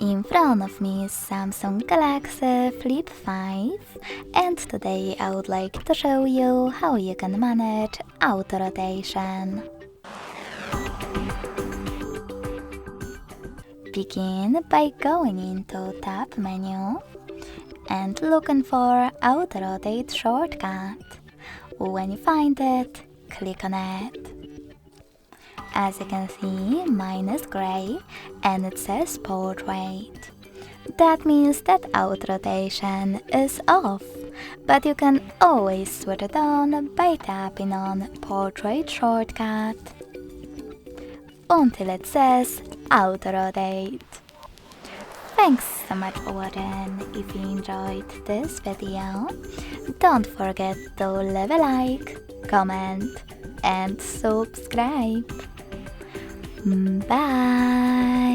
In front of me is Samsung Galaxy Flip 5, and today I would like to show you how you can manage auto rotation. Begin by going into Tab menu and looking for Auto Rotate shortcut. When you find it, click on it. As you can see, mine is grey and it says portrait. That means that auto rotation is off, but you can always switch it on by tapping on portrait shortcut until it says auto rotate. Thanks so much for watching. If you enjoyed this video, don't forget to leave a like, comment and subscribe. Bye!